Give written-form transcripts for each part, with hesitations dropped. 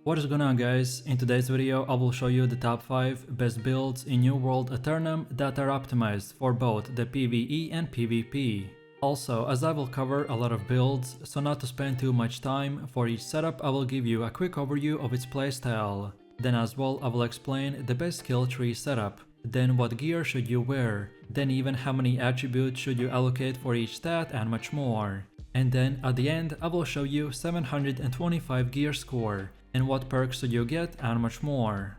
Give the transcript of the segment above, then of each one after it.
What is going on, guys? In today's video I will show you the top 5 best builds in New World Aeternum that are optimized for both the PVE and PvP. Also, as I will cover a lot of builds, so not to spend too much time, for each setup I will give you a quick overview of its playstyle. Then as well I will explain the best skill tree setup, then what gear should you wear, then even how many attributes should you allocate for each stat and much more. And then at the end I will show you 725 gear score, and what perks should you get and much more.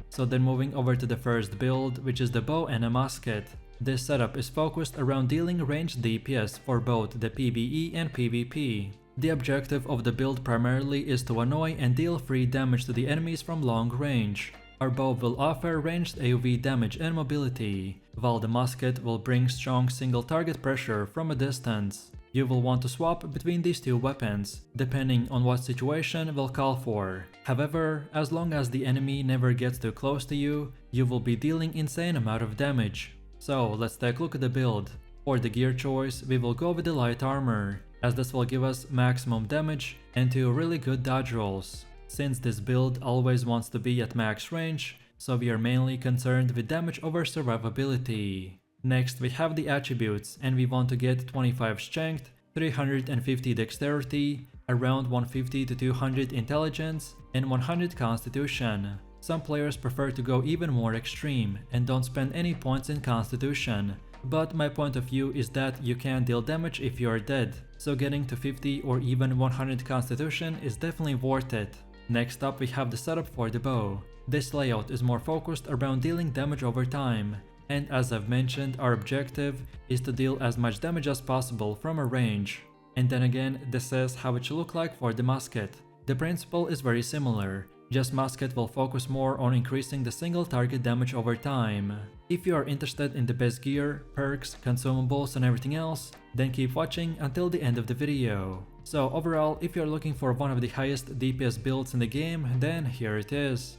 So then moving over to the first build, which is the bow and a musket. This setup is focused around dealing ranged DPS for both the PvE and PvP. The objective of the build primarily is to annoy and deal free damage to the enemies from long range. Our bow will offer ranged AoV damage and mobility, while the musket will bring strong single target pressure from a distance. You will want to swap between these two weapons, depending on what situation will call for. However, as long as the enemy never gets too close to you, you will be dealing insane amount of damage. So let's take a look at the build. For the gear choice, we will go with the light armor, as this will give us maximum damage and 2 really good dodge rolls. Since this build always wants to be at max range, so we are mainly concerned with damage over survivability. Next we have the attributes, and we want to get 25 strength, 350 dexterity, around 150 to 200 intelligence, and 100 constitution. Some players prefer to go even more extreme and don't spend any points in constitution, but my point of view is that you can deal damage if you are dead, so getting to 50 or even 100 constitution is definitely worth it. Next up we have the setup for the bow. This layout is more focused around dealing damage over time, and as I've mentioned, our objective is to deal as much damage as possible from a range. And then again, this is how it should look like for the musket. The principle is very similar, just musket will focus more on increasing the single target damage over time. If you are interested in the best gear, perks, consumables and everything else, then keep watching until the end of the video. So overall, if you are looking for one of the highest DPS builds in the game, then here it is.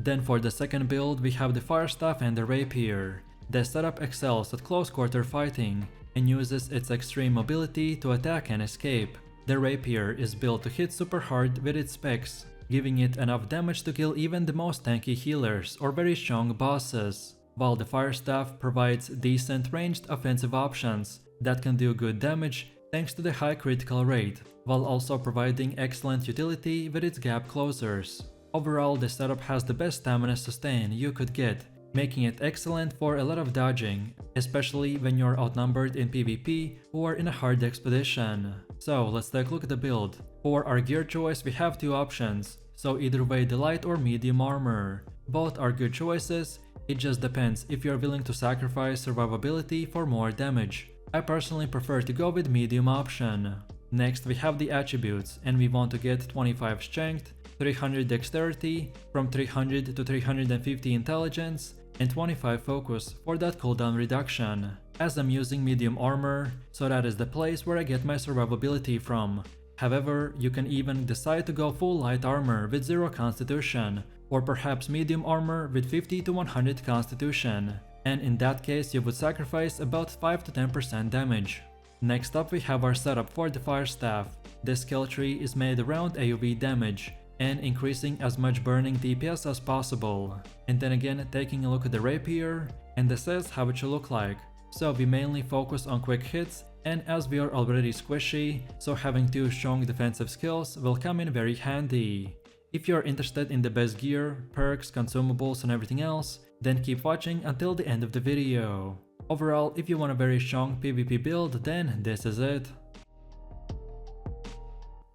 Then for the second build we have the fire staff and the rapier. The setup excels at close quarter fighting and uses its extreme mobility to attack and escape. The rapier is built to hit super hard with its specs, giving it enough damage to kill even the most tanky healers or very strong bosses, while the fire staff provides decent ranged offensive options that can do good damage thanks to the high critical rate, while also providing excellent utility with its gap closers. Overall, the setup has the best stamina sustain you could get, making it excellent for a lot of dodging, especially when you're outnumbered in PvP or in a hard expedition. So let's take a look at the build. For our gear choice we have 2 options, so either way the light or medium armor. Both are good choices, it just depends if you're willing to sacrifice survivability for more damage. I personally prefer to go with medium option. Next we have the attributes, and we want to get 25 strength, 300 dexterity, from 300 to 350 intelligence, and 25 focus for that cooldown reduction. As I'm using medium armor, so that is the place where I get my survivability from. However, you can even decide to go full light armor with 0 constitution, or perhaps medium armor with 50 to 100 constitution, and in that case you would sacrifice about 5 to 10% damage. Next up we have our setup for the fire staff. This skill tree is made around AoV damage and increasing as much burning DPS as possible. And then again taking a look at the rapier, and this is how it should look like. So we mainly focus on quick hits, and as we are already squishy, so having 2 strong defensive skills will come in very handy. If you are interested in the best gear, perks, consumables and everything else, then keep watching until the end of the video. Overall, if you want a very strong PvP build, then this is it.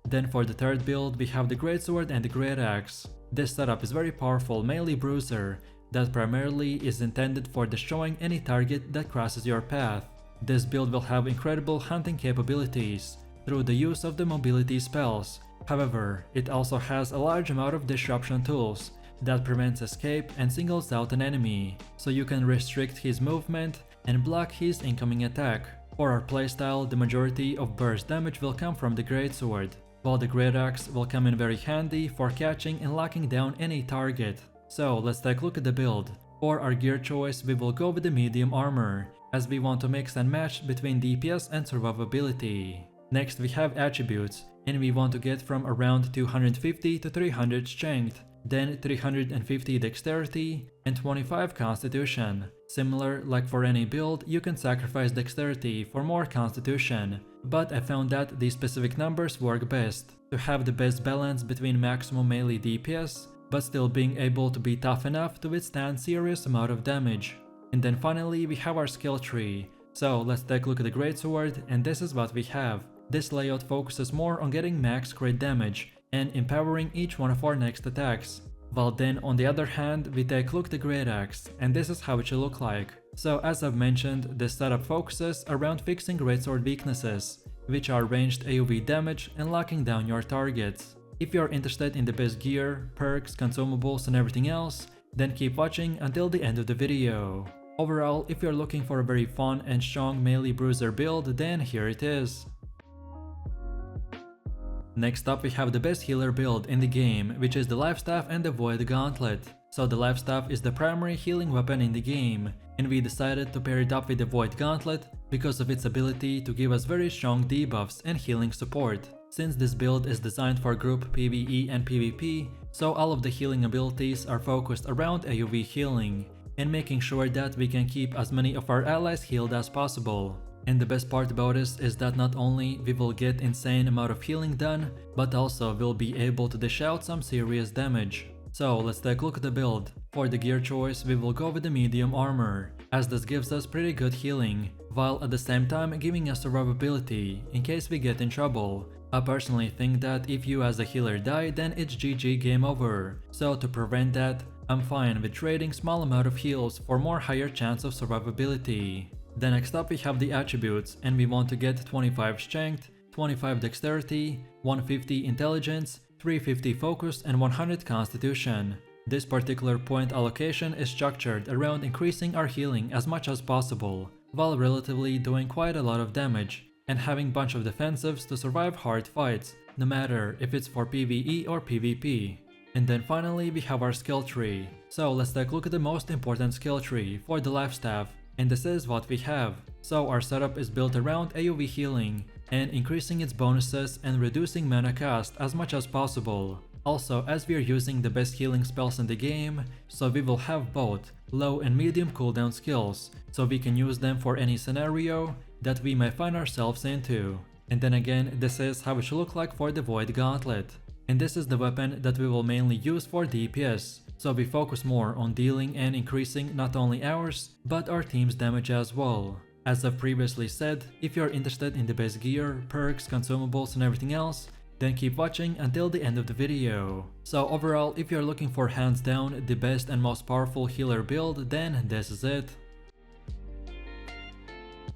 Then for the third build we have the greatsword and the great axe. This setup is very powerful melee bruiser that primarily is intended for destroying any target that crosses your path. This build will have incredible hunting capabilities through the use of the mobility spells. However, it also has a large amount of disruption tools that prevents escape and singles out an enemy, so you can restrict his movement and block his incoming attack. For our playstyle, the majority of burst damage will come from the greatsword, while the great axe will come in very handy for catching and locking down any target. So let's take a look at the build. For our gear choice we will go with the medium armor, as we want to mix and match between DPS and survivability. Next we have attributes, and we want to get from around 250 to 300 strength, then 350 dexterity, and 25 constitution. Similar like for any build, you can sacrifice dexterity for more constitution, but I found that these specific numbers work best to have the best balance between maximum melee DPS, but still being able to be tough enough to withstand serious amount of damage. And then finally we have our skill tree. So let's take a look at the greatsword, and this is what we have. This layout focuses more on getting max crit damage and empowering each one of our next attacks. While then on the other hand, we take a look at the great axe, and this is how it should look like. So as I've mentioned, this setup focuses around fixing greatsword weaknesses, which are ranged AoE damage and locking down your targets. If you're interested in the best gear, perks, consumables and everything else, then keep watching until the end of the video. Overall, if you're looking for a very fun and strong melee bruiser build, then here it is. Next up we have the best healer build in the game, which is the lifestaff and the void gauntlet. So the lifestaff is the primary healing weapon in the game, and we decided to pair it up with the void gauntlet because of its ability to give us very strong debuffs and healing support. Since this build is designed for group PVE and PvP, so all of the healing abilities are focused around AoE healing, and making sure that we can keep as many of our allies healed as possible. And the best part about this is that not only we will get insane amount of healing done, but also we'll be able to dish out some serious damage. So let's take a look at the build. For the gear choice, we will go with the medium armor, as this gives us pretty good healing, while at the same time giving us survivability in case we get in trouble. I personally think that if you as a healer die, then it's GG, game over. So to prevent that, I'm fine with trading small amount of heals for more higher chance of survivability. Then next up we have the attributes, and we want to get 25 strength, 25 dexterity, 150 intelligence, 350 focus and 100 constitution. This particular point allocation is structured around increasing our healing as much as possible, while relatively doing quite a lot of damage, and having bunch of defensives to survive hard fights, no matter if it's for PvE or PvP. And then finally we have our skill tree. So let's take a look at the most important skill tree for the lifestaff. And this is what we have. So our setup is built around AoE healing and increasing its bonuses and reducing mana cost as much as possible. Also, as we are using the best healing spells in the game, so we will have both low and medium cooldown skills, so we can use them for any scenario that we may find ourselves into. And then again, this is how it should look like for the void gauntlet. And this is the weapon that we will mainly use for DPS. So we focus more on dealing and increasing not only ours, but our team's damage as well. As I've previously said, if you're interested in the best gear, perks, consumables and everything else, then keep watching until the end of the video. So overall, if you're looking for hands down the best and most powerful healer build, then this is it.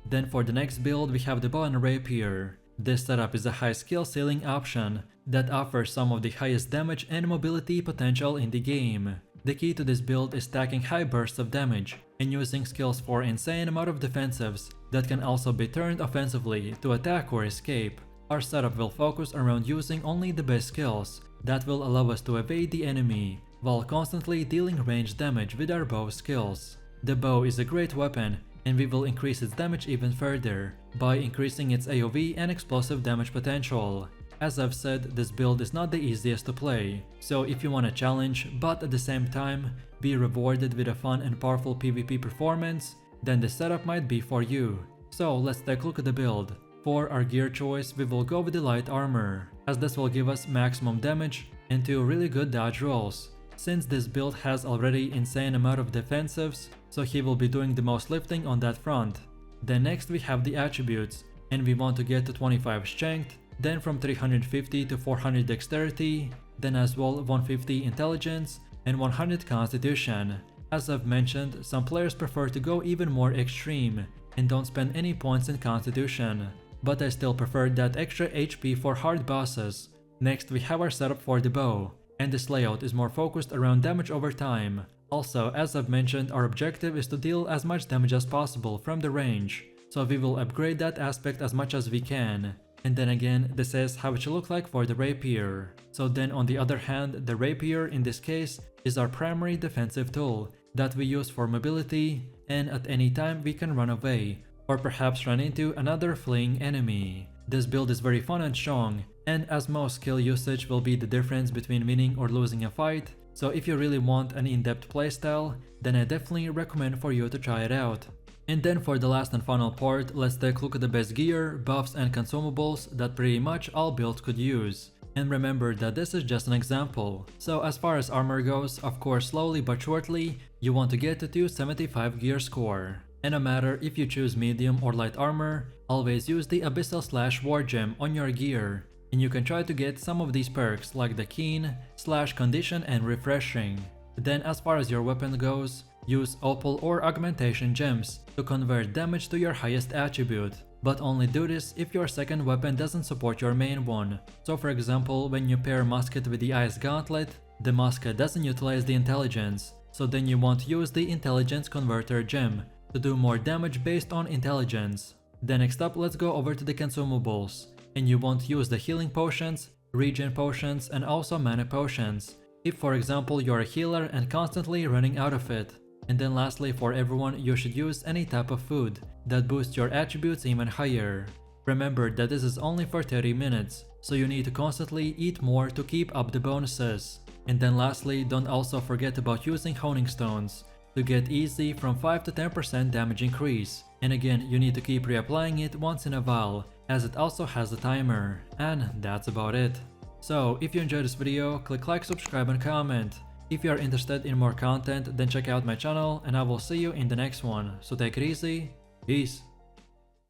Then for the next build we have the bow and rapier. This setup is a high skill ceiling option that offers some of the highest damage and mobility potential in the game. The key to this build is stacking high bursts of damage and using skills for insane amount of defensives that can also be turned offensively to attack or escape. Our setup will focus around using only the best skills that will allow us to evade the enemy while constantly dealing ranged damage with our bow skills. The bow is a great weapon, and we will increase its damage even further by increasing its AoE and explosive damage potential. As I've said, this build is not the easiest to play, so if you want a challenge but at the same time be rewarded with a fun and powerful PvP performance, then this setup might be for you. So let's take a look at the build. For our gear choice, we will go with the light armor, as this will give us maximum damage and 2 really good dodge rolls. Since this build has already insane amount of defensives, so he will be doing the most lifting on that front. Then next we have the attributes, and we want to get to 25 strength, then from 350 to 400 dexterity, then as well 150 intelligence and 100 constitution. As I've mentioned, some players prefer to go even more extreme and don't spend any points in constitution, but I still prefer that extra HP for hard bosses. Next we have our setup for the bow, and this layout is more focused around damage over time. Also, as I've mentioned, our objective is to deal as much damage as possible from the range, so we will upgrade that aspect as much as we can. And then again, this is how it should look like for the rapier. So then on the other hand, the rapier in this case is our primary defensive tool that we use for mobility, and at any time we can run away or perhaps run into another fleeing enemy. this build is very fun and strong, and as most skill usage will be the difference between winning or losing a fight, so if you really want an in-depth playstyle, then I definitely recommend for you to try it out. And then for the last and final part, let's take a look at the best gear, buffs and consumables that pretty much all builds could use. And remember that this is just an example. So as far as armor goes, of course slowly but surely, you want to get to 275 gear score. And no matter if you choose medium or light armor, always use the Abyssal / War Gem on your gear. And you can try to get some of these perks like the Keen, / Condition and Refreshing. Then as far as your weapon goes, use Opal or Augmentation Gems to convert damage to your highest attribute. But only do this if your second weapon doesn't support your main one. So for example, when you pair musket with the Ice Gauntlet, the musket doesn't utilize the intelligence, so then you want to use the Intelligence Converter Gem to do more damage based on intelligence. Then next up, let's go over to the consumables, and you want to use the healing potions, regen potions and also mana potions, if for example you're a healer and constantly running out of it. And then lastly, for everyone, you should use any type of food that boosts your attributes even higher. Remember that this is only for 30 minutes, so you need to constantly eat more to keep up the bonuses. And then lastly, don't also forget about using honing stones to get easy from 5 to 10% damage increase. And again, you need to keep reapplying it once in a while, as it also has a timer. And that's about it. So if you enjoyed this video, click like, subscribe and comment. If you are interested in more content, then check out my channel and I will see you in the next one. So take it easy, peace.